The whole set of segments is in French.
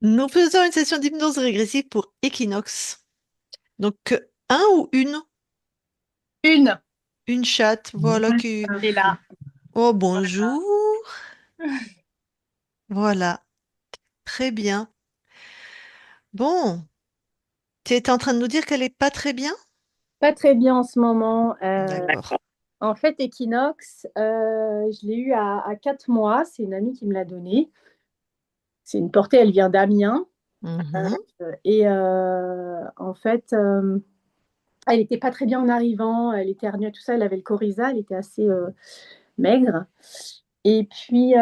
Nous faisons une session d'hypnose régressive pour Equinox. Donc, un ou une? Une. Une chatte, voilà qui... Et là, Oh, voilà. bonjour. Voilà, très bien. Bon, tu étais en train de nous dire qu'elle est pas très bien? Pas très bien en ce moment. D'accord. En fait, Equinox, je l'ai eu à 4 mois. C'est une amie qui me l'a donné. C'est une portée, elle vient d'Amiens. Mhm. En fait, elle n'était pas très bien en arrivant. Elle était herniée, tout ça. Elle avait le coryza. Elle était assez maigre. Et puis,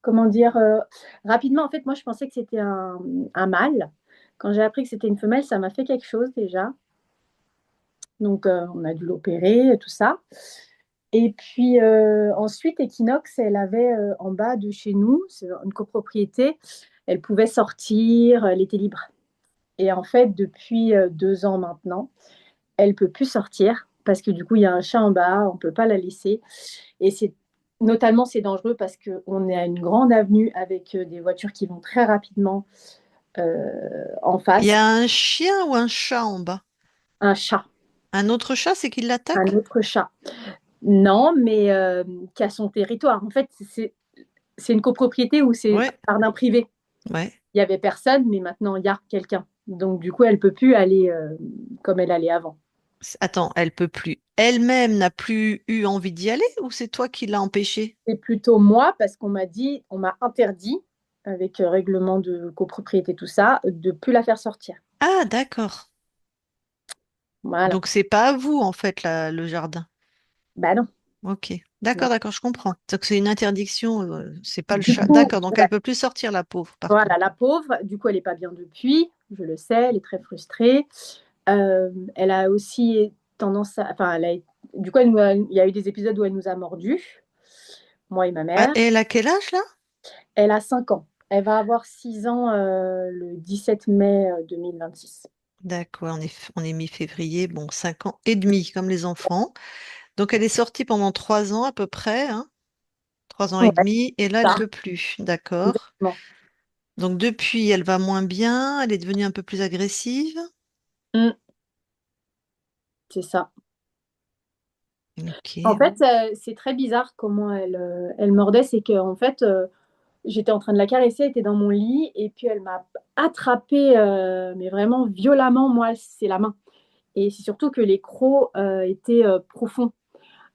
comment dire, rapidement, en fait, moi, je pensais que c'était un mâle. Quand j'ai appris que c'était une femelle, ça m'a fait quelque chose déjà. Donc, on a dû l'opérer, tout ça. Et puis ensuite, Equinox, elle avait en bas de chez nous, c'est une copropriété, elle pouvait sortir, elle était libre. Et en fait, depuis 2 ans maintenant, elle peut plus sortir parce que du coup, il y a un chat en bas, on peut pas la laisser. Et c'est notamment, c'est dangereux parce qu'on est à une grande avenue avec des voitures qui vont très rapidement en Il y face. a un chien ou un chat en bas? Un chat, Un autre chat, c'est qui un l'attaque? autre chat. Non, mais qui a son territoire. En fait, c'est une copropriété où c'est un Ouais, jardin privé. ouais. Il y avait personne, mais maintenant il y a quelqu'un. Donc du coup, elle peut plus aller comme elle allait avant. Attends, elle peut plus. Elle-même n'a plus eu envie d'y aller ou c'est toi qui l'as empêchée? C'est plutôt moi parce qu'on m'a dit, on m'a interdit avec règlement de copropriété tout ça, de plus la faire sortir. Ah, d'accord. Voilà. Donc c'est pas à vous en fait le jardin. Bah non. Ok, Non. d'accord, d'accord, je comprends. Donc c'est une interdiction, c'est pas le Du chat. coup, D'accord, donc elle ouais, peut plus sortir la pauvre, par contre. voilà, la pauvre, du coup, elle est pas bien depuis, je le sais, elle est très frustrée. Elle a aussi tendance à, enfin, du coup, il y a eu des épisodes où elle nous a mordus, moi et ma Ah, mère. et elle a quel âge là? Elle a 5 ans. Elle va avoir 6 ans le 17 mai 2026. D'accord, on est mi-février, bon, 5 ans et demi, comme les enfants. Donc elle est sortie pendant 3 ans à peu près, hein, 3 ans et Ouais, demi, et là elle ça, peut plus. D'accord. exactement. Donc depuis, elle va moins bien, elle est devenue un peu plus agressive. Mm, c'est ça. En Ok. fait, c'est très bizarre comment elle mordait. C'est que en fait, j'étais en train de la caresser, elle était dans mon lit, et puis elle m'a attrapée, mais vraiment violemment. Moi, c'est la main. Et c'est surtout que les crocs étaient profonds.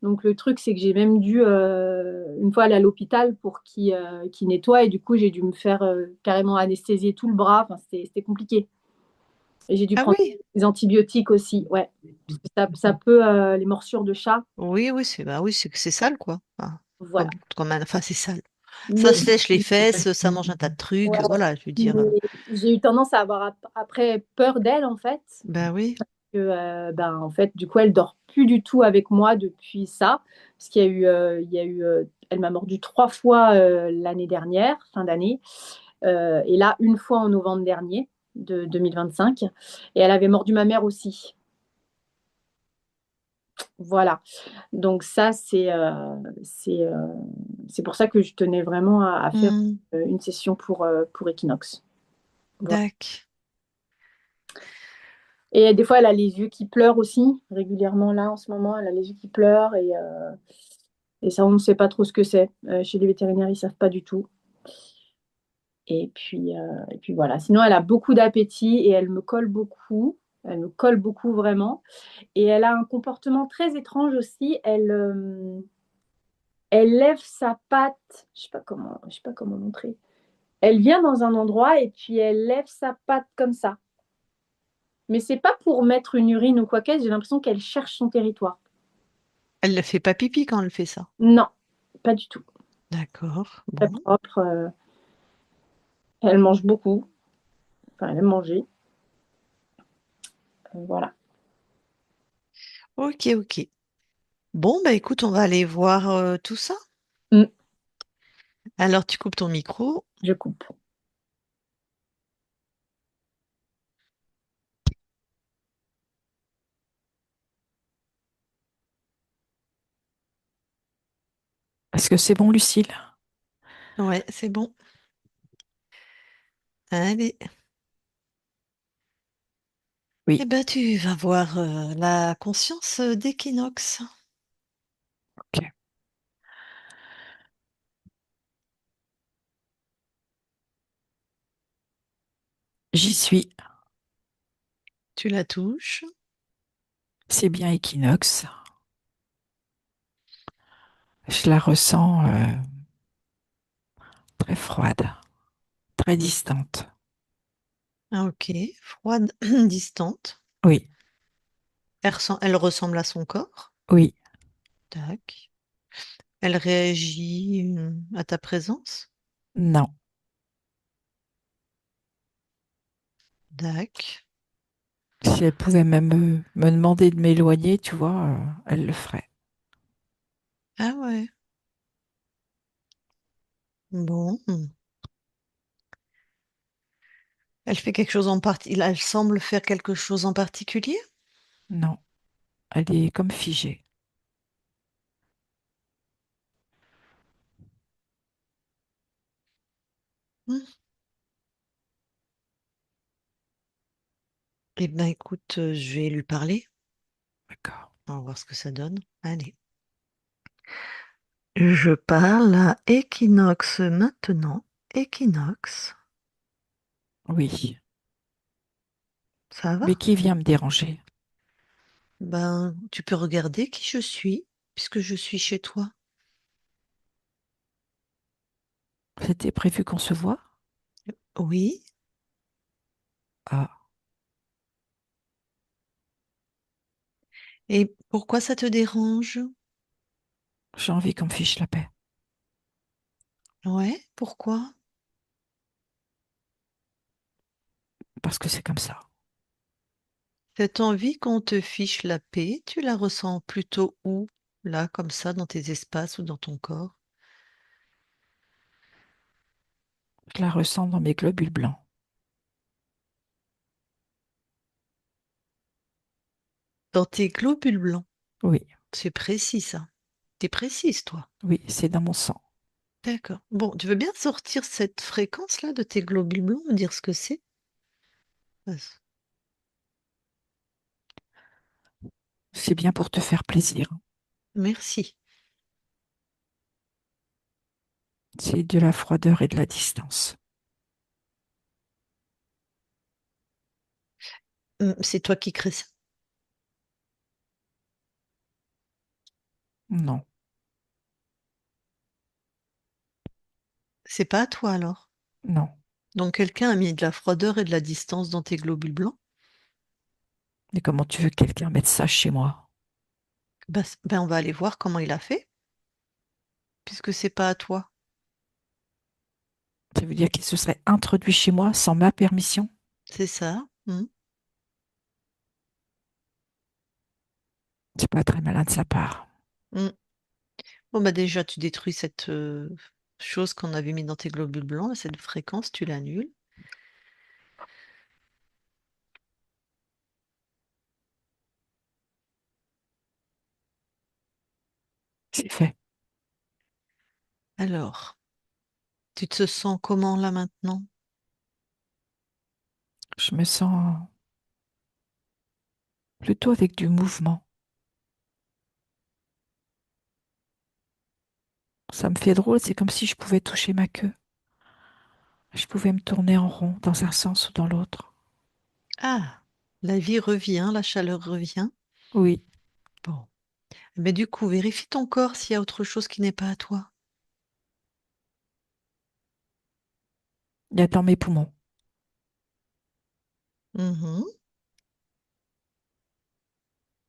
Donc le truc, c'est que j'ai même dû une fois aller à l'hôpital pour qu'il nettoie, et du coup j'ai dû me faire carrément anesthésier tout le bras. Enfin, c'était compliqué. Et j'ai dû Ah prendre oui, des antibiotiques aussi, ouais. Parce que ça peut, les morsures de chat, oui, oui, c'est bah oui, c'est sale quoi. Enfin, voilà. enfin c'est sale. Ça Mais, se lèche les fesses, ça mange un tas de trucs, ouais, voilà, je veux dire. mais j'ai eu tendance à avoir après peur d'elle en fait. Ben oui. Que, ben, en fait, du coup, elle dort plus du tout avec moi depuis ça. Parce elle m'a mordu 3 fois l'année dernière, fin d'année. Et là, une fois en novembre dernier, de 2025. Et elle avait mordu ma mère aussi. Voilà. Donc ça, c'est pour ça que je tenais vraiment à faire Hmm, une session pour Equinox. Voilà. Dac. Et des fois, elle a les yeux qui pleurent aussi, régulièrement là, en ce moment, elle a les yeux qui pleurent. Et ça, on ne sait pas trop ce que c'est. Chez les vétérinaires, ils ne savent pas du tout. Et puis voilà. Sinon, elle a beaucoup d'appétit et elle me colle beaucoup. Elle me colle beaucoup vraiment. Et elle a un comportement très étrange aussi. Elle lève sa patte. Je sais pas comment montrer. Elle vient dans un endroit et puis elle lève sa patte comme ça. Mais c'est pas pour mettre une urine ou quoi qu'est-ce. J'ai l'impression qu'elle cherche son territoire. Elle ne fait pas pipi quand elle fait ça. Non, pas du tout. D'accord. Très Bon. propre. Elle mange beaucoup. Enfin, elle aime manger. Voilà. Ok, ok. Bon, bah écoute, on va aller voir tout ça. Mm, Alors, tu coupes ton micro. je coupe. Est-ce que c'est bon, Lucille? Ouais, c'est bon. Allez. Eh Oui, ben, tu vas voir la conscience d'équinoxe. ok. J'y suis. Tu la touches. C'est bien équinoxe. Je la ressens très froide, très distante. Ah, ok. Froide, distante. Oui, Elle ressemble à son corps. oui, Tac. Elle réagit à ta présence. non. Tac. Si elle pouvait même me demander de m'éloigner, tu vois, elle le ferait. Ah ouais. Bon. Elle fait quelque chose en particulier. Elle semble faire quelque chose en particulier. Non, elle est comme figée. Hmm. Eh ben, écoute, je vais lui parler. D'accord. On va voir ce que ça donne. Allez. Je parle à Equinox maintenant. Equinox, Oui. ça va? Mais qui vient me déranger? Ben, tu peux regarder qui je suis, puisque je suis chez toi. C'était prévu qu'on se voit? Oui. Ah, Et pourquoi ça te dérange? j'ai envie qu'on me fiche la paix. Ouais, pourquoi? Parce que c'est comme ça. Cette envie qu'on te fiche la paix, tu la ressens plutôt où? Là, comme ça, dans tes espaces ou dans ton corps? Je la ressens dans mes globules blancs. Dans tes globules blancs. Oui, C'est précis, ça. T'es précise, toi. oui, c'est dans mon sang. D'accord. Bon, tu veux bien sortir cette fréquence-là de tes globules blancs, me dire ce que c'est? Vas- C'est bien pour te faire plaisir. Merci. C'est de la froideur et de la distance. C'est toi qui crée ça? Non, C'est pas à toi alors? non. Donc quelqu'un a mis de la froideur et de la distance dans tes globules blancs? Mais comment tu veux que quelqu'un mette ça chez moi? Ben, on va aller voir comment il a fait, puisque c'est pas à toi. Ça veut dire qu'il se serait introduit chez moi sans ma permission? C'est ça. C'est pas très malin de sa part. Mm. Bon, bah déjà, tu détruis cette chose qu'on avait mis dans tes globules blancs, là, cette fréquence, tu l'annules. C'est fait. Alors, tu te sens comment là maintenant? Je me sens plutôt avec du mouvement. Ça me fait drôle, c'est comme si je pouvais toucher ma queue. Je pouvais me tourner en rond dans un sens ou dans l'autre. Ah, la vie revient, la chaleur revient. Oui, Bon. Mais du coup, vérifie ton corps s'il y a autre chose qui n'est pas à toi. il y a dans mes poumons. Mhm,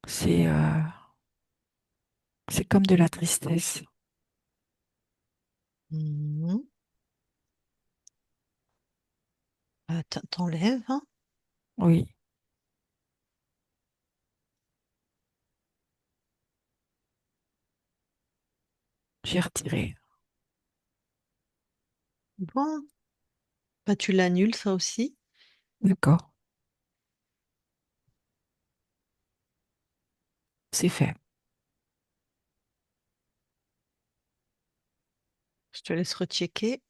C'est c'est comme de la tristesse. mhm. T'enlèves, hein. Oui, j'ai retiré. Bon, bah, tu l'annules ça aussi. D'accord, c'est fait. Je te laisse rechecker.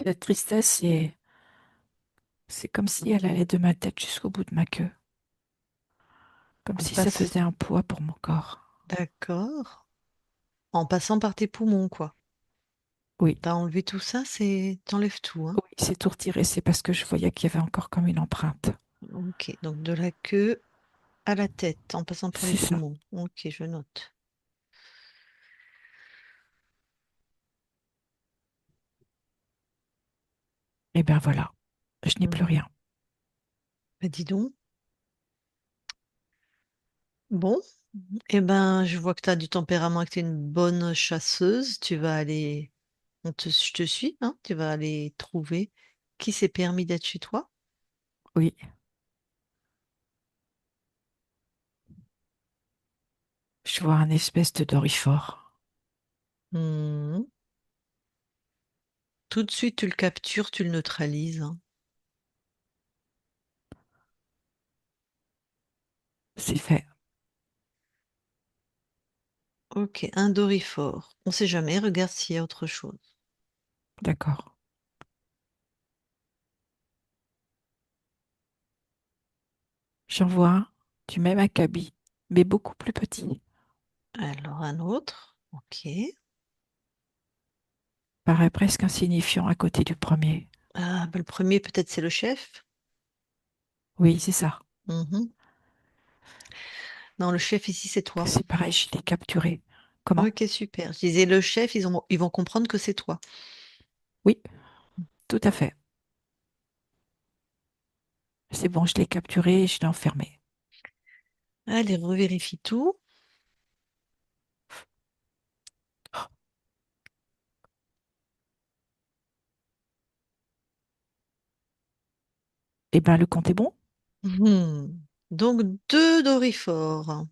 La tristesse, c'est comme si elle allait de ma tête jusqu'au bout de ma queue. Comme En si ça passe... faisait un poids pour mon corps. D'accord. En passant par tes poumons, quoi. Oui, T'as enlevé tout ça, c'est... T'enlèves tout, hein. oui, c'est tout retiré. C'est parce que je voyais qu'il y avait encore comme une empreinte. Ok, donc de la queue à la tête, en passant par les C'est ça. poumons. Ok, je note. Et ben voilà, je n'ai plus Mhm. rien. Bah, dis donc. Bon, eh ben, je vois que tu as du tempérament et que tu es une bonne chasseuse. Tu vas aller, je te suis, hein, tu vas aller trouver qui s'est permis d'être chez toi. Oui, je vois un espèce de dorifort. Mhm. Tout de suite, tu le captures, tu le neutralises, hein. C'est fait. Ok, un dorifort. On sait jamais, regarde s'il y a autre chose. D'accord. J'en vois un du même acabit, mais beaucoup plus petit. Alors, un autre. Ok. Paraît presque insignifiant à côté du premier. Ah, bah, le premier, peut-être c'est le chef. Oui, c'est ça. Mhm. Non, le chef ici, c'est toi. C'est pareil, je l'ai capturé. Comment? Ok, super. Je disais, le chef, ils vont comprendre que c'est toi. Oui, tout à fait. C'est bon, je l'ai capturé et je l'ai enfermé. Allez, revérifie tout. Eh ben, le compte est bon. Donc, deux dorifores.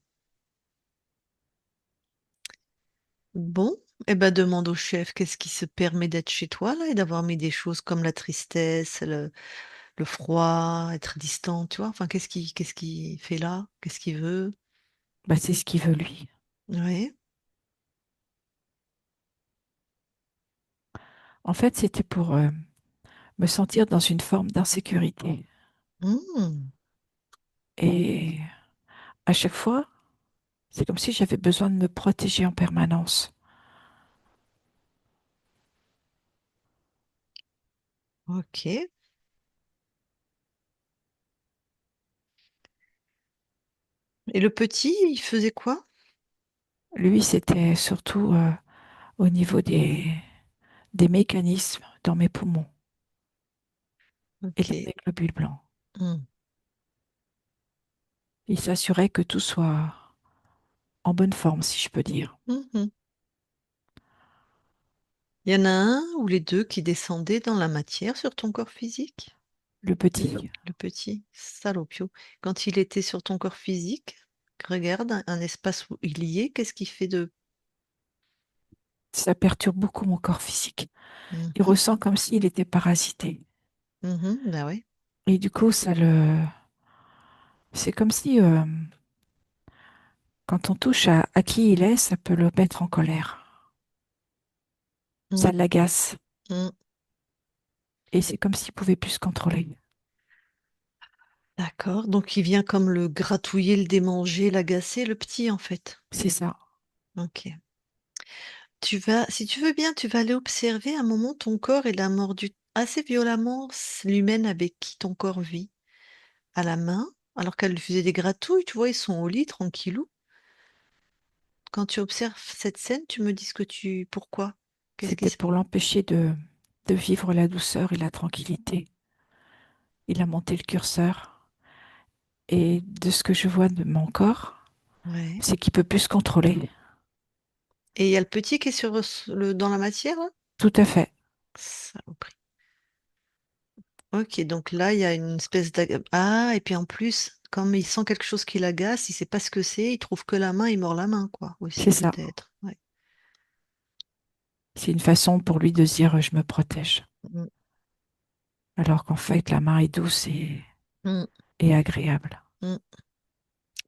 Bon, eh ben, demande au chef qu'est-ce qui se permet d'être chez toi, là, et d'avoir mis des choses comme la tristesse, le froid, être distant, tu vois. Enfin, qu'est-ce qu'il fait là? Qu'est-ce qu'il veut? Bah, c'est ce qu'il veut, lui. Oui. En fait, c'était pour me sentir dans une forme d'insécurité. Hmm, Et à chaque fois, c'est comme si j'avais besoin de me protéger en permanence. ok. Et le petit, il faisait quoi? Lui, c'était surtout au niveau des mécanismes dans mes poumons et dans Ok. mes globules blancs. Hmm, Il s'assurait que tout soit en bonne forme, si je peux dire. mhm. Il y en a un ou les deux qui descendaient dans la matière sur ton corps physique? Le petit, Le petit salopio. Quand il était sur ton corps physique, regarde un espace où il y est, qu'est-ce qu'il fait de... ça perturbe beaucoup mon corps physique. Il Mhm, ressent comme s'il était parasité. mhm, ben oui. Et du coup, c'est comme si, quand on touche à qui il est, ça peut le mettre en colère. Mm, Ça l'agace. mm. Et c'est comme s'il pouvait plus se contrôler. D'accord. Donc il vient comme le gratouiller, le démanger, l'agacer, le petit en fait. C'est ça. Ok. Tu vas, si tu veux bien, tu vas aller observer un moment ton corps et l'a mordu assez violemment l'humaine avec qui ton corps vit à la main, alors qu'elle lui faisait des gratouilles, tu vois, ils sont au lit tranquillou. Quand tu observes cette scène, tu me dis ce que tu... Pourquoi? Qu'est-ce qui C'était se... pour l'empêcher de vivre la douceur et la tranquillité. Il a monté le curseur. Et de ce que je vois de mon corps, Ouais. c'est qu'il peut plus se contrôler. Et il y a le petit qui est sur dans la matière, là? Tout à fait. Saloperie. Ok, donc là, il y a une espèce Ah, et puis en plus, comme il sent quelque chose qui l'agace, il sait pas ce que c'est, il trouve que la main, il mord la main, quoi, aussi C'est ça. peut-être. Ouais. C'est une façon pour lui de se dire je me protège. Mm, Alors qu'en fait, la main est douce mm, et agréable. mm.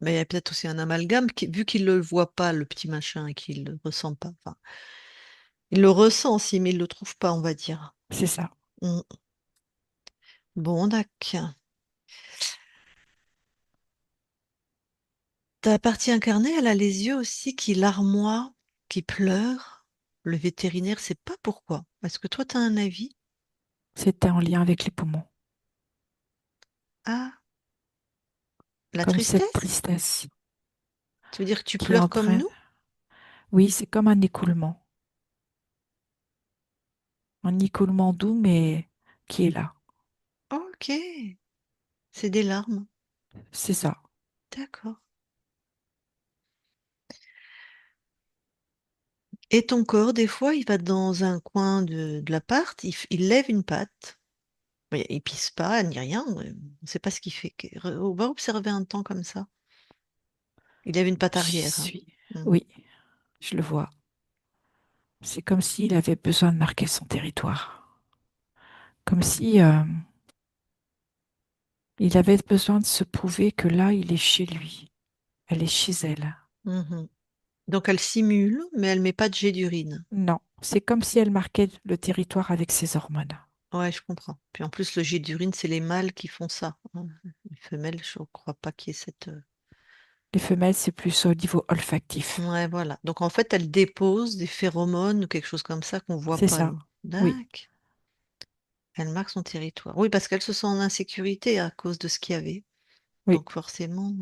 Mais il y a peut-être aussi un amalgame, vu qu'il ne le voit pas, le petit machin, et qu'il ne le ressent pas. Enfin, il le ressent aussi, mais il ne le trouve pas, on va dire. C'est ça. Mm. Bon, d'accord. Ta partie incarnée, elle a les yeux aussi qui larmoient, qui pleurent. Le vétérinaire sait pas pourquoi. Est-ce que toi, tu as un avis? C'était en lien avec les poumons. Ah, la Comme cette tristesse? tristesse Tu veux dire que tu qui pleures comme entraîne. nous? Oui, c'est comme un écoulement. Un écoulement doux, mais qui est là. Ok, c'est des larmes. C'est ça. D'accord. Et ton corps, des fois, il va dans un coin de l'appart, il lève une patte. Mais il pisse pas, ni rien. On ne sait pas ce qu'il fait. On va observer un temps comme ça. Il lève une patte J'y arrière, hein. suis. Mm. Oui, je le vois. C'est comme s'il avait besoin de marquer son territoire. Comme si il avait besoin de se prouver que là, il est chez lui. Elle est chez elle. Mhm. Donc elle simule, mais elle met pas de jet d'urine. Non, c'est comme si elle marquait le territoire avec ses hormones. Ouais, je comprends. Puis en plus, le jet d'urine, c'est les mâles qui font ça, hein. Les femelles, je crois pas qu'il y ait cette. Les femelles, c'est plus au niveau olfactif. Ouais, voilà. Donc en fait, elle dépose des phéromones ou quelque chose comme ça qu'on voit C'est pas, ça. nous. Oui, Dac. Elle marque son territoire. Oui, parce qu'elle se sent en insécurité à cause de ce qu'il y avait. oui, Donc forcément.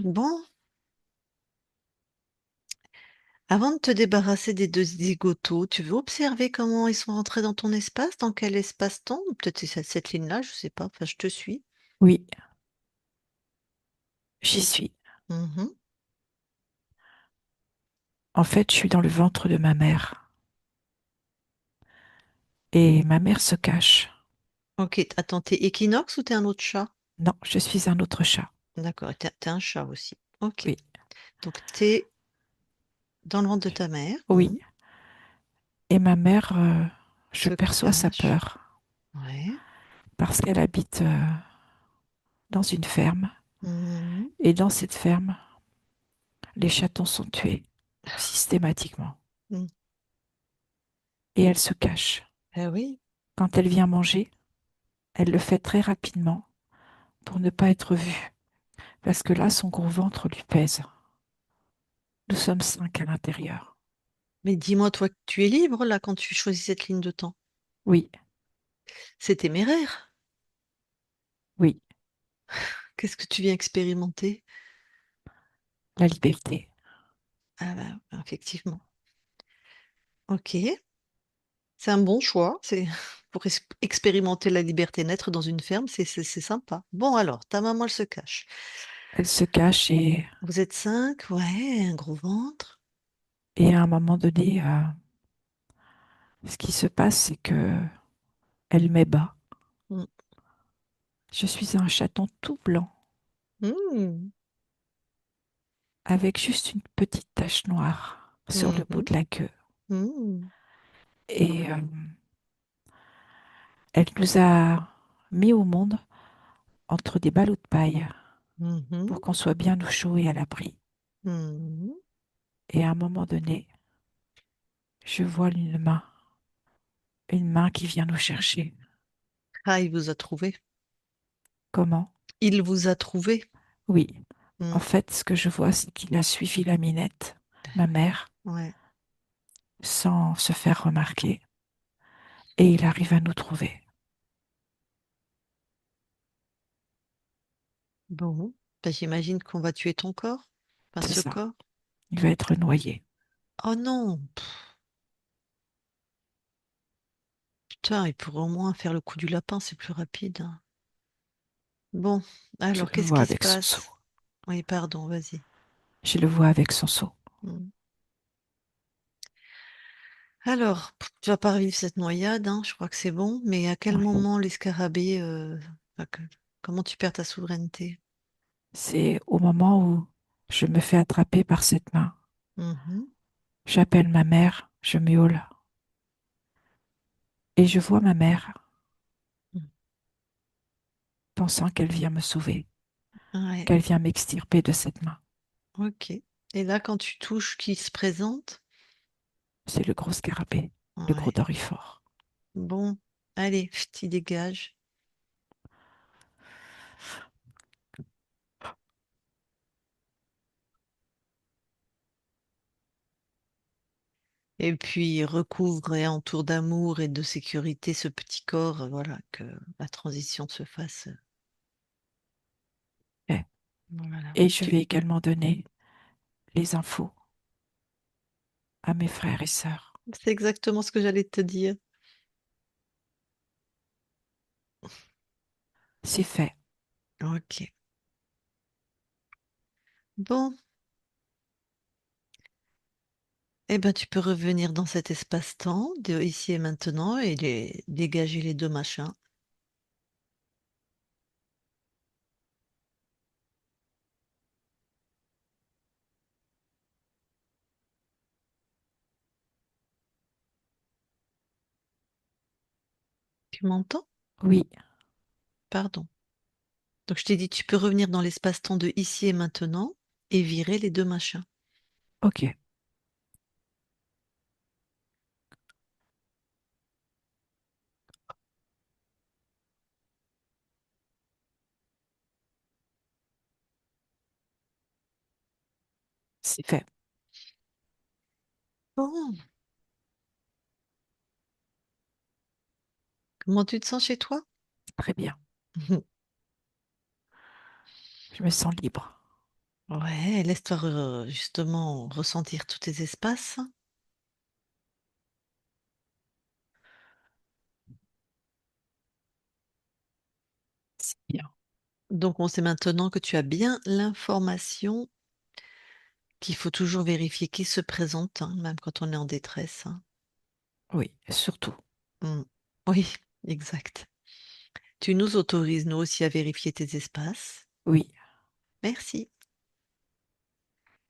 Bon, avant de te débarrasser des deux zigotos, tu veux observer comment ils sont rentrés dans ton espace, dans quel espace-temps? Peut-être c'est cette ligne-là, je sais pas. Enfin, je te suis. oui, j'y suis. Mhm. En fait, je suis dans le ventre de ma mère. Et ma mère se cache. Ok, attends, t'es équinoxe ou t'es un autre chat? Non, je suis un autre chat. D'accord, et t'es un chat aussi. Ok, Oui, donc t'es dans le ventre de ta mère. oui. Mhm. Et ma mère, je Se perçois sa cache. peur Ouais. parce qu'elle habite dans une ferme. Mhm. Et dans cette ferme, les chatons sont tués systématiquement. Mhm. Et elle se cache. Eh oui, Quand elle vient manger, elle le fait très rapidement pour ne pas être vue. Parce que là, son gros ventre lui pèse. Nous sommes 5 à l'intérieur. mais dis-moi, toi, que tu es libre là quand tu choisis cette ligne de temps. Oui, C'est téméraire. oui, Qu'est-ce que tu viens expérimenter? la liberté. Ah bah, effectivement. Ok, c'est un bon choix. C'est pour expérimenter la liberté, naître dans une ferme, c'est sympa. Bon alors, ta maman, elle se cache. Elle se cache Vous êtes cinq, ouais, un gros ventre. et à un moment donné, ce qui se passe, c'est que elle m'ébat. Mm. Je suis un chaton tout blanc Mm. avec juste une petite tache noire sur le bout Mhm. de la queue. Mm. Et elle nous a mis au monde entre des ballots de paille Mhm. pour qu'on soit bien au chaud et à l'abri. Mhm. Et à un moment donné, je vois une main qui vient nous chercher. Ah, il vous a trouvé. Comment? Il vous a trouvé. Oui. En Mm. fait, ce que je vois, c'est qu'il a suivi la minette, ma mère, Ouais. sans se faire remarquer, et il arrive à nous trouver. Bon, bah, j'imagine qu'on va tuer ton corps. Enfin, C'est ce ça. corps. Il va être noyé. Oh non, putain, il pourrait au moins faire le coup du lapin, c'est plus rapide, hein. Bon, Je alors le qu'est-ce vois qui se avec son seau. passe? Oui, pardon, vas-y. Je le vois avec son seau. Mm. Alors, tu vas pas revivre cette noyade, hein, je crois que c'est bon, mais à quel Ouais. moment les scarabées, enfin, comment tu perds ta souveraineté? C'est au moment où je me fais attraper par cette main. Mhm. J'appelle ma mère, je miaule, et je vois ma mère Mm. pensant qu'elle vient me sauver, Ouais, qu'elle vient m'extirper de cette main. ok. Et là, quand tu touches qui se présente? C'est le gros scarabée, le gros Ouais. dorifort. Bon, allez, petit dégage. Et puis recouvre et entoure d'amour et de sécurité ce petit corps, voilà, que la transition se fasse. Et, Voilà. et je vais également donner les infos à mes frères et sœurs. C'est exactement ce que j'allais te dire. C'est fait. Ok. Bon, eh ben tu peux revenir dans cet espace-temps de ici et maintenant et dégager les deux machins. Tu m'entends? Oui, Pardon. Donc je t'ai dit, tu peux revenir dans l'espace-temps de ici et maintenant et virer les deux machins. ok, c'est fait. Bon, comment tu te sens chez toi? Très bien. Je me sens libre. Ouais, laisse-toi justement ressentir tous tes espaces. C'est bien. Donc on sait maintenant que tu as bien l'information qu'il faut toujours vérifier qui se présente, hein, même quand on est en détresse. Hein. Oui, surtout. Mm. Oui, exact. Tu nous autorises, nous aussi, à vérifier tes espaces. Oui, Merci.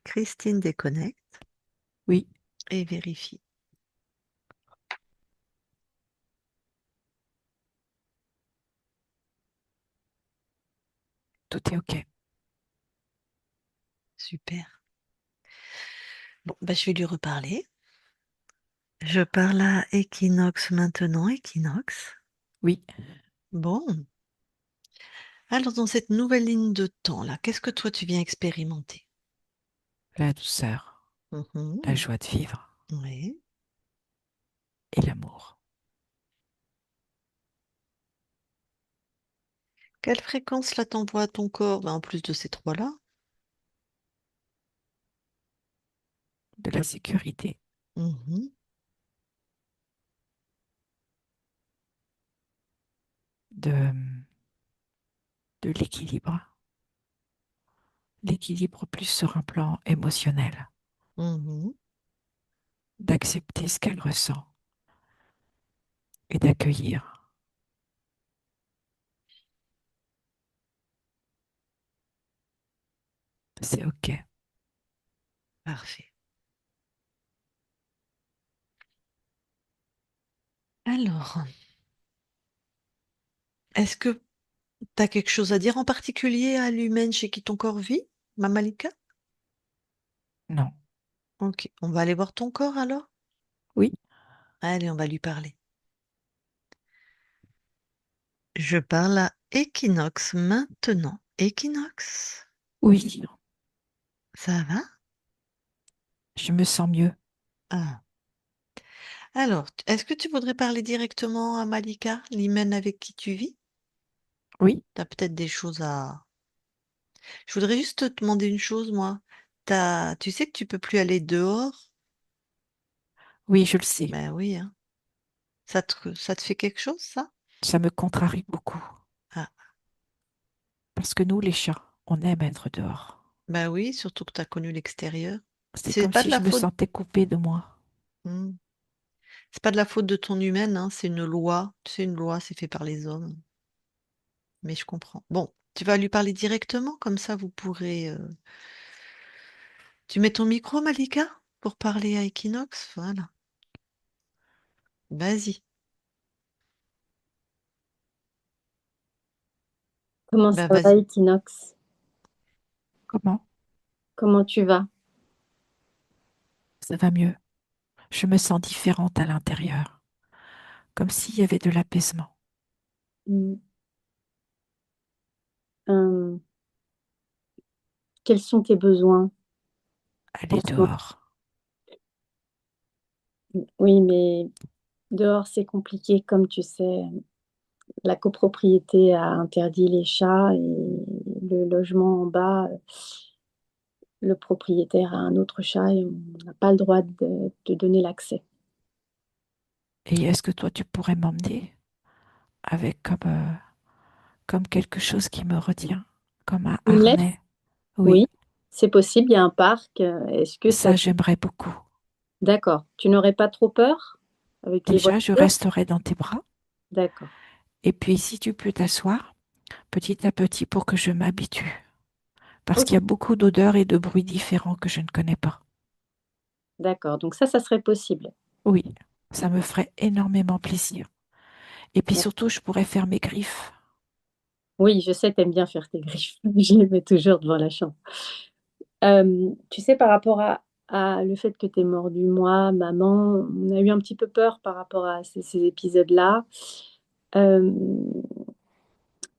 Christine déconnecte oui, et vérifie. tout est ok. Super. Bon, bah, je vais lui reparler. Je parle à Equinox maintenant, Equinox. Oui, Bon, alors dans cette nouvelle ligne de temps là, qu'est-ce que toi tu viens expérimenter? la douceur, la Mhm. joie de vivre Oui. et l'amour. Quelle fréquence là t'envoie à ton corps, ben, en plus de ces trois-là? De la sécurité, Mhm. de, de l'équilibre. L'équilibre plus sur un plan émotionnel, Mhm. d'accepter ce qu'elle ressent et d'accueillir. C'est ok. Parfait. Alors, est-ce que tu as quelque chose à dire en particulier à l'humaine chez qui ton corps vit, ma Malika? Non. Ok, on va aller voir ton corps alors? Oui, Allez, on va lui parler. Je parle à Equinox maintenant. Equinox, oui, ça va? je me sens mieux. Ah. Alors, est-ce que tu voudrais parler directement à Malika, l'hymen avec qui tu vis? Oui, Tu as peut-être des choses à... Je voudrais juste te demander une chose, moi. Tu sais que tu peux plus aller dehors? oui, je le sais. Ben oui, hein. Ça te fait quelque chose, ça? Ça me contrarie beaucoup. Ah, Parce que nous, les chats, on aime être dehors. ben oui, surtout que tu as connu l'extérieur. C'est C'est comme pas si de la je me faute. sentais coupée de moi. Hmm. C'est pas de la faute de ton humaine, hein, c'est une loi. Tu sais, une loi, c'est fait par les hommes. Mais je comprends. Bon, tu vas lui parler directement, comme ça vous pourrez. Tu mets ton micro, Malika, pour parler à Equinox? Voilà. Vas-y. Comment ça Bah va, vas-y. Equinox? Comment? Comment tu vas? Ça va mieux. Je me sens différente à l'intérieur, comme s'il y avait de l'apaisement. Mm. Euh, Quels sont tes besoins en Aller ce moment? dehors. Oui, mais dehors, c'est compliqué, comme tu sais. La copropriété a interdit les chats et le logement en bas, le propriétaire a un autre chat et on n'a pas le droit de donner l'accès. Et est-ce que toi, tu pourrais m'emmener avec comme quelque chose qui me retient, comme un Une harnais? laisse? Oui, Oui, c'est possible, il y a un parc. Est-ce que ça... ça, j'aimerais beaucoup. D'accord. Tu n'aurais pas trop peur avec les Déjà, je voitures? resterai dans tes bras. D'accord. Et puis, si tu peux t'asseoir, petit à petit, pour que je m'habitue. Parce Ok, qu'il y a beaucoup d'odeurs et de bruits différents que je ne connais pas. d'accord. Donc ça serait possible. Oui, ça me ferait énormément plaisir. Et puis surtout, je pourrais faire mes griffes. Oui, je sais, t'aimes bien faire tes griffes. Je les mets toujours devant la chambre. Tu sais, par rapport à le fait que tu es mordu, moi, maman, on a eu un petit peu peur par rapport à ces épisodes-là. Euh,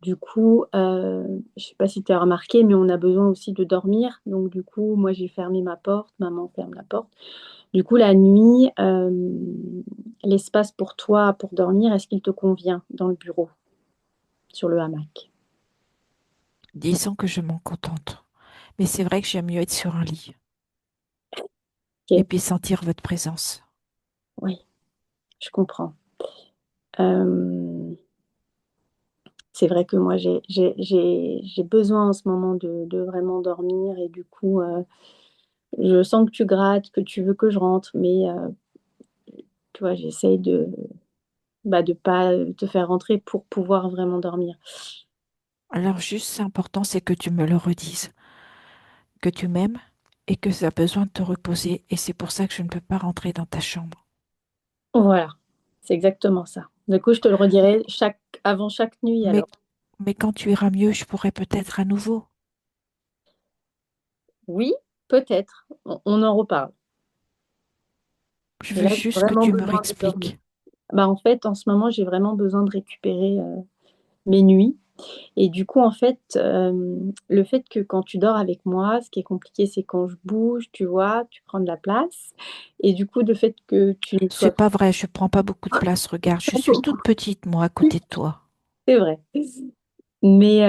du coup, je sais pas si tu as remarqué, mais on a besoin aussi de dormir. Donc, du coup, moi, j'ai fermé ma porte, maman ferme la porte. Du coup, la nuit, l'espace pour toi, pour dormir, est-ce qu'il te convient dans le bureau, sur le hamac? Disons que je m'en contente. Mais c'est vrai que j'aime mieux être sur un lit. Et Ok, puis sentir votre présence. oui, je comprends. Euh, c'est vrai que moi, j'ai besoin en ce moment de vraiment dormir et du coup, je sens que tu grattes, que tu veux que je rentre, mais tu vois, j'essaye de pas te faire rentrer pour pouvoir vraiment dormir. Alors juste, c'est important, c'est que tu me le redises, que tu m'aimes et que tu as besoin de te reposer. Et c'est pour ça que je ne peux pas rentrer dans ta chambre. Voilà, c'est exactement ça. Du coup, je te le redirai avant chaque nuit Mais, alors. mais quand tu iras mieux, je pourrai peut-être à nouveau. Oui, peut-être. On en reparle. Je Mais veux là, j'ai juste que vraiment tu me besoin de dormir. réexpliques. Bah, en fait, en ce moment, j'ai vraiment besoin de récupérer mes nuits. Et du coup, en fait, le fait que quand tu dors avec moi, ce qui est compliqué, c'est quand je bouge, tu vois, tu prends de la place. Et du coup, le fait que tu ne C'est sois pas vrai, je prends pas beaucoup de place. Regarde, je suis toute petite, moi, à côté de toi. c'est vrai. Mais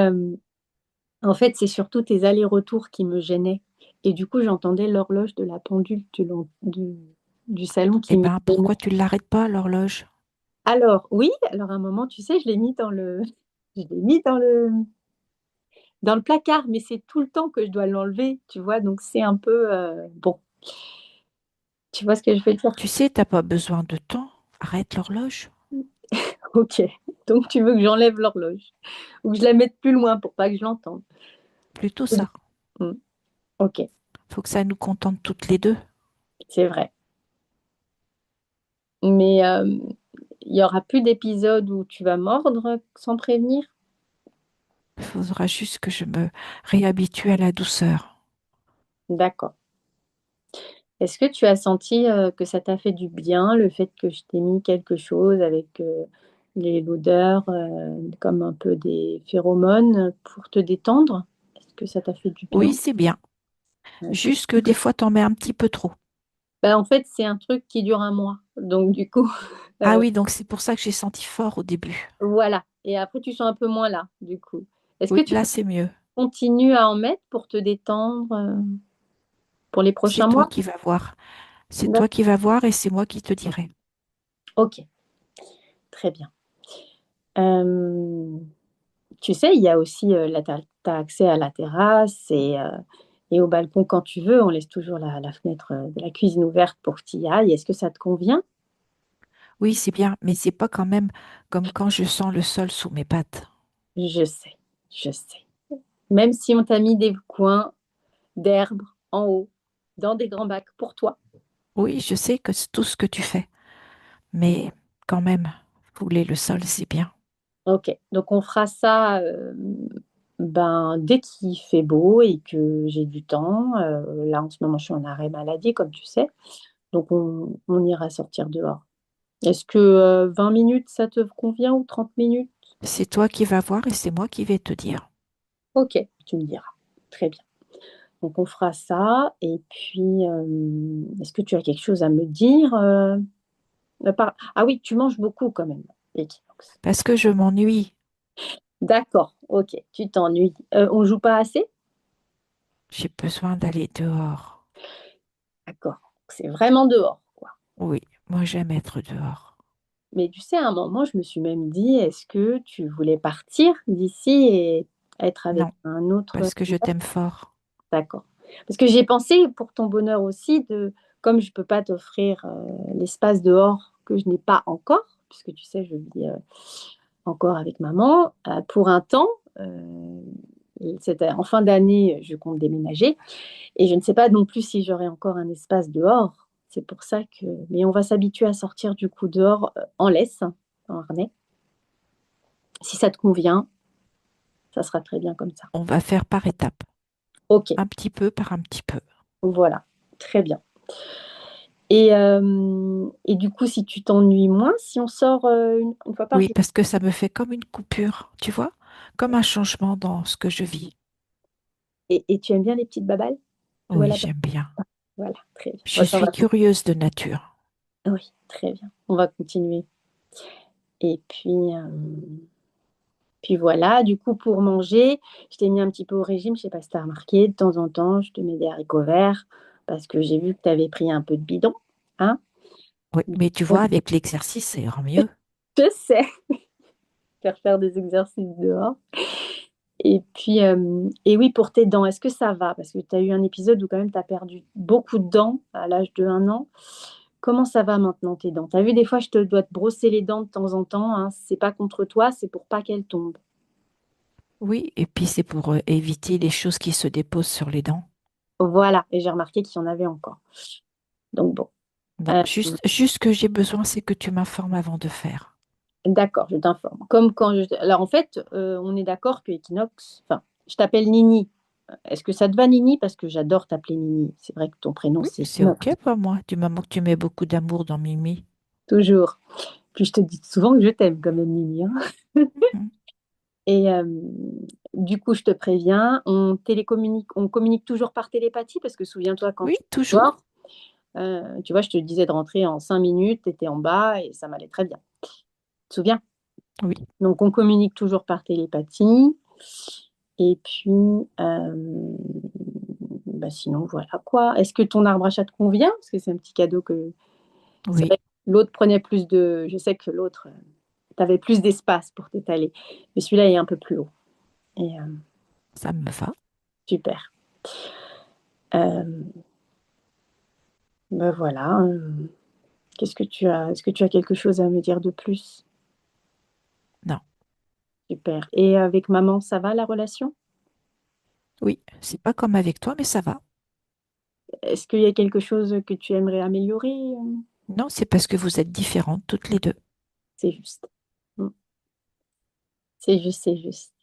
en fait, c'est surtout tes allers-retours qui me gênaient. Et du coup, j'entendais l'horloge de la pendule du salon Eh qui me ben, gênait. pourquoi tu ne l'arrêtes pas, l'horloge? Alors, oui, alors à un moment, tu sais, je l'ai mis je l'ai mis dans le placard, mais c'est tout le temps que je dois l'enlever, tu vois, donc c'est un peu bon. Tu vois ce que je veux dire? Tu sais, t'as pas besoin de temps. Arrête l'horloge. Ok. Donc tu veux que j'enlève l'horloge ou que je la mette plus loin pour pas que je l'entende. Plutôt ça. Hmm. Ok, Faut que ça nous contente toutes les deux. c'est vrai. Mais il y aura plus d'épisodes où tu vas mordre sans prévenir? Il faudra juste que je me réhabitue à la douceur. D'accord. Est-ce que tu as senti que ça t'a fait du bien, le fait que je t'ai mis quelque chose avec l'odeur, comme un peu des phéromones pour te détendre? Est-ce que ça t'a fait du Oui, bien? c'est bien. C'est Juste que des fois, t'en mets un petit peu trop. Ben, en fait, c'est un truc qui dure un mois. Donc, du coup, Ah euh, oui, donc c'est pour ça que j'ai senti fort au début. voilà. Et après, tu sens un peu moins là, du coup. Est-ce que Oui, tu là, c'est mieux. continues à en mettre pour te détendre pour les C'est prochains toi mois? qui vas voir. C'est toi D'accord. qui vas voir et c'est moi qui te dirai. Ok, très bien. Euh, Tu sais, il y a aussi, t'as accès à la terrasse et au balcon quand tu veux. On laisse toujours la fenêtre de la cuisine ouverte pour que tu y ailles. Est-ce que ça te convient? Oui, c'est bien, mais c'est pas quand même comme quand je sens le sol sous mes pattes. Je sais, je sais. Même si on t'a mis des coins d'herbe en haut, dans des grands bacs pour toi. Oui, je sais que c'est tout ce que tu fais, mais quand même, fouler le sol, c'est bien. Ok, donc on fera ça ben, dès qu'il fait beau et que j'ai du temps. Là, en ce moment, je suis en arrêt maladie, comme tu sais. Donc, on ira sortir dehors. Est-ce que 20 minutes, ça te convient ou 30 minutes? C'est toi qui vas voir et c'est moi qui vais te dire. Ok, tu me diras. Très bien. Donc, on fera ça. Et puis, est-ce que tu as quelque chose à me dire Ah oui, tu manges beaucoup quand même, l'équinoxe. Parce que je m'ennuie. D'accord, ok, tu t'ennuies. On joue pas assez? J'ai besoin d'aller dehors. D'accord. C'est vraiment dehors, quoi. Oui, moi j'aime être dehors. Mais tu sais, à un moment, je me suis même dit, est-ce que tu voulais partir d'ici et être avec Non, un autre... parce que je t'aime fort. D'accord. Parce que j'ai pensé, pour ton bonheur aussi, comme je ne peux pas t'offrir l'espace dehors que je n'ai pas encore, puisque tu sais, je vis encore avec maman, pour un temps, euh, en fin d'année, je compte déménager, et je ne sais pas non plus si j'aurai encore un espace dehors. C'est pour ça que... Mais on va s'habituer à sortir du coup dehors en laisse, en harnais. Si ça te convient, ça sera très bien comme ça. On va faire par étapes, Ok, un petit peu par un petit peu. voilà, très bien. Et du coup, si tu t'ennuies moins, si on sort une fois par Oui, jour. parce que ça me fait comme une coupure, tu vois, comme un changement dans ce que je vis. Et tu aimes bien les petites babales? Jouer à Oui, la baballe? j'aime bien. Voilà, très bien. Je Ouais, ça, suis curieuse de nature. Oui, très bien. On va continuer. Et puis voilà, du coup, pour manger, je t'ai mis un petit peu au régime. Je sais pas si tu as remarqué, de temps en temps, je te mets des haricots verts parce que j'ai vu que tu avais pris un peu de bidon. Hein? Oui, mais tu vois, avec l'exercice, ça ira mieux. Je sais, faire des exercices dehors. Et oui, pour tes dents, est-ce que ça va? Parce que tu as eu un épisode où quand même tu as perdu beaucoup de dents à l'âge de 1 an. Comment ça va maintenant tes dents? Tu as vu, des fois, je te dois te brosser les dents de temps en temps, hein. C'est pas contre toi, c'est pour pas qu'elles tombent. Oui, et puis c'est pour éviter les choses qui se déposent sur les dents. Voilà, et j'ai remarqué qu'il y en avait encore. Donc bon, Bon, euh, juste ce que j'ai besoin, c'est que tu m'informes avant de faire. d'accord, je t'informe. Comme quand je... Alors en fait, on est d'accord que Equinox, enfin, je t'appelle Nini. Est-ce que ça te va Nini? Parce que j'adore t'appeler Nini. C'est vrai que ton prénom, Oui, c'est c'est Equinox. OK pour moi, du moment que tu mets beaucoup d'amour dans Mimi. Toujours. Puis je te dis souvent que je t'aime quand même, Nini, hein. Mhm. Et du coup, je te préviens, on communique toujours par télépathie parce que souviens-toi quand Oui, tu toujours. dors, tu vois, je te disais de rentrer en 5 minutes, tu étais en bas et ça m'allait très bien. Tu te souviens? Oui, Donc, on communique toujours par télépathie. Et puis, bah sinon, voilà quoi. Est-ce que ton arbre à chat te convient? Parce que c'est un petit cadeau que c'est oui, vrai que l'autre prenait plus de. Je sais que l'autre, tu avais plus d'espace pour t'étaler. Mais celui-là est un peu plus haut. Et ça me va. super. Euh, Ben voilà. Qu'est-ce que tu as? Est-ce que tu as quelque chose à me dire de plus? Non, Super. Et avec maman, ça va la relation? oui, c'est pas comme avec toi, mais ça va. Est-ce qu'il y a quelque chose que tu aimerais améliorer? Non, c'est parce que vous êtes différentes toutes les deux. C'est juste. Mm. C'est juste, c'est juste.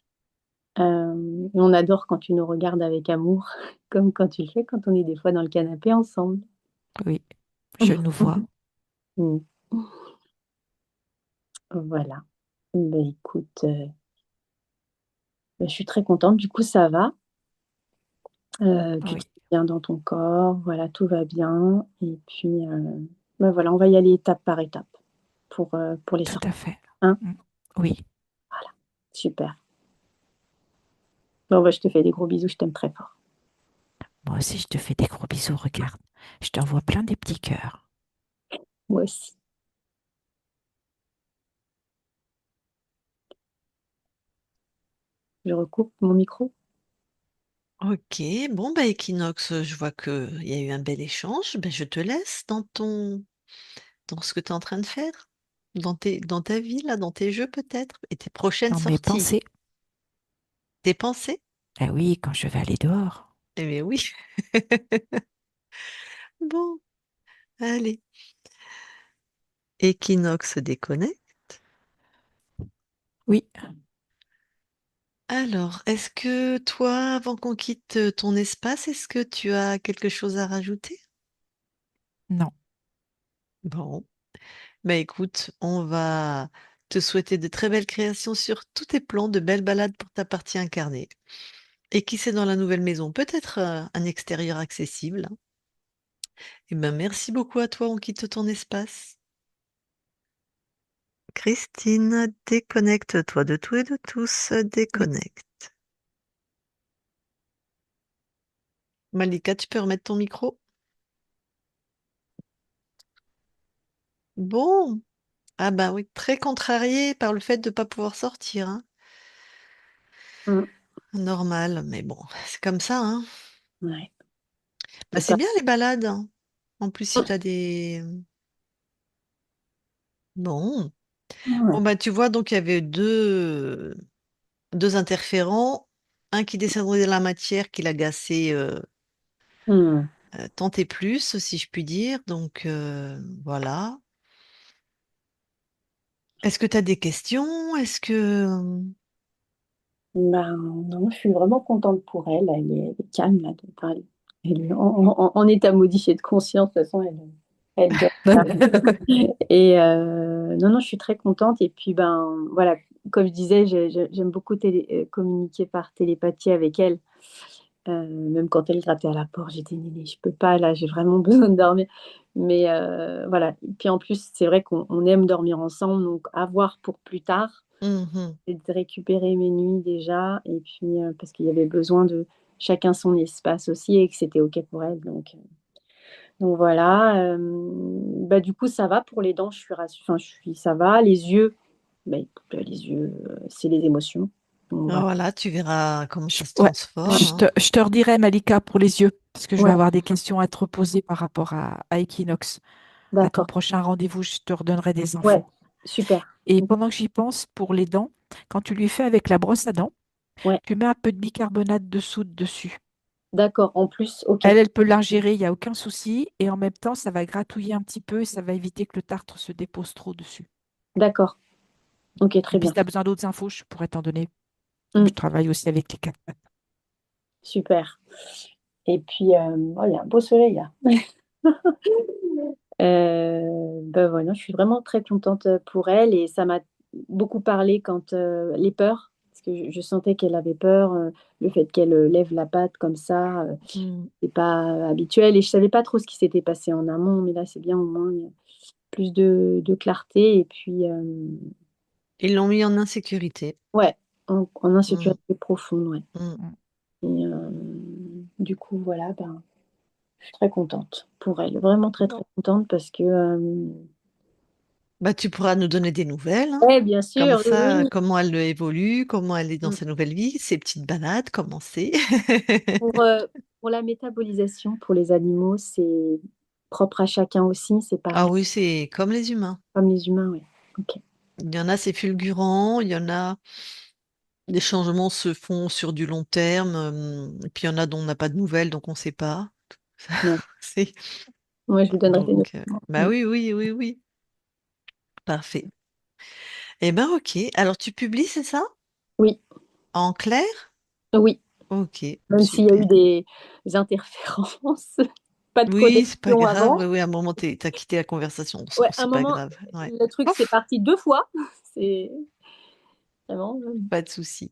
On adore quand tu nous regardes avec amour, comme quand tu le fais quand on est des fois dans le canapé ensemble. Oui, je nous vois. Mm. Voilà. Ben, écoute, ben, je suis très contente. Du coup, ça va. Tu te Oui, sens bien dans ton corps. Voilà, tout va bien. Et puis, ben voilà, on va y aller étape par étape pour les tout sorties. à fait. Hein? Mm. Oui, Voilà, super. Bon, ben, je te fais des gros bisous. Je t'aime très fort. moi aussi, je te fais des gros bisous, regarde. Je t'envoie plein des petits cœurs. Moi aussi. Je recoupe mon micro. Ok, bon bah Equinox, je vois qu'il y a eu un bel échange. Ben, je te laisse dans ce que tu es en train de faire, dans ta vie, là, dans tes jeux peut-être, et tes prochaines Dans mes sorties, pensées. tes pensées. Ah oui, quand je vais aller dehors. Eh bien oui. Bon, allez. Equinox déconnecte. Oui, Alors, est-ce que toi, avant qu'on quitte ton espace, est-ce que tu as quelque chose à rajouter? non. Bon, bah écoute, on va te souhaiter de très belles créations sur tous tes plans, de belles balades pour ta partie incarnée. Et qui sait dans la nouvelle maison, peut-être un extérieur accessible. Et ben merci beaucoup à toi, on quitte ton espace. Christine, déconnecte-toi de tout et de tous, déconnecte. Malika, tu peux remettre ton micro? Bon, ah bah oui, très contrariée par le fait de ne pas pouvoir sortir, hein. Mm. Normal, mais bon, c'est comme ça, hein. Ouais. Bah, C'est c'est pas... bien les balades, hein. En plus, si tu as des... Bon. Ouais. Bon, bah tu vois, donc il y avait deux interférents, un qui descendait de la matière qui l'agaçait Mm. tant et plus, si je puis dire. Donc voilà. Est-ce que tu as des questions? Est-ce que... Ben, non, je suis vraiment contente pour elle. Elle est calme là. Enfin, elle est en état modifié de conscience. De toute façon, elle dort. Et non, non, je suis très contente. Et puis, ben, voilà, comme je disais, j'aime beaucoup communiquer par télépathie avec elle. Même quand elle grattait à la porte, j'ai dit, Néné, je peux pas, là, j'ai vraiment besoin de dormir. Mais voilà. Et puis en plus, c'est vrai qu'on aime dormir ensemble. Donc, à voir pour plus tard, Mhm. c'est de récupérer mes nuits déjà. Et puis, parce qu'il y avait besoin de chacun son espace aussi et que c'était OK pour elle. Donc voilà, bah, du coup, ça va pour les dents, je suis enfin, ça va. Les yeux, bah, écoute, les yeux, c'est les émotions. Donc Ah, voilà. voilà, tu verras comment ça se Ouais, transforme, hein. je te redirai, Malika, pour les yeux, parce que je vais Ouais, avoir des questions à te reposer par rapport à Equinox. À ton d'accord. prochain rendez-vous, je te redonnerai des Ouais, infos. super. Et pendant que j'y pense, pour les dents, quand tu lui fais avec la brosse à dents, Ouais, tu mets un peu de bicarbonate de soude dessus. d'accord. En plus, ok. Elle peut l'ingérer, il n'y a aucun souci. Et en même temps, ça va gratouiller un petit peu et ça va éviter que le tartre se dépose trop dessus. D'accord. Ok, Et très puis, bien. si tu as besoin d'autres infos, je pourrais t'en donner. Hmm, Je travaille aussi avec les quatre. super. Et puis, oh, il y a un beau soleil là. Ben voilà, je suis vraiment très contente pour elle et ça m'a beaucoup parlé quand les peurs, parce que je sentais qu'elle avait peur, le fait qu'elle lève la patte comme ça, Mm. c'est pas habituel et je savais pas trop ce qui s'était passé en amont, mais là c'est bien au moins il y a plus de clarté et puis Ils l'ont mis en insécurité. ouais, en Mm. insécurité profonde, ouais. Mm. Mm. Et du coup voilà, ben, je suis très contente pour elle, vraiment très très Bon. contente parce que Bah, tu pourras nous donner des nouvelles, hein. ouais, bien Comme sûr, oui, ça, oui. comment elle évolue, comment elle est dans Mm. sa nouvelle vie, ses petites balades, comment c'est. Pour, euh, pour la métabolisation, pour les animaux, c'est propre à chacun aussi, c'est Ah pareil, oui, c'est comme les humains. comme les humains, oui. Ok. Il y en a, c'est fulgurant, il y en a, les changements se font sur du long terme, et puis il y en a dont on n'a pas de nouvelles, donc on ne sait pas. Ouais. C'est... Moi, je vous donnerai des Donc, notes. bah oui, oui, oui, oui. Parfait. Eh ben, ok. Alors, tu publies, c'est ça? Oui, En clair? oui. Ok, Même s'il y a eu super. des interférences, pas de Oui, c'est pas connexion grave. avant. Oui, oui, à un moment, t'as quitté la conversation. Ouais, à un C'est pas moment, grave. Ouais. le truc, c'est Ouf, parti 2 fois. C'est vraiment. pas de souci.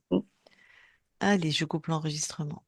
Allez, je coupe l'enregistrement.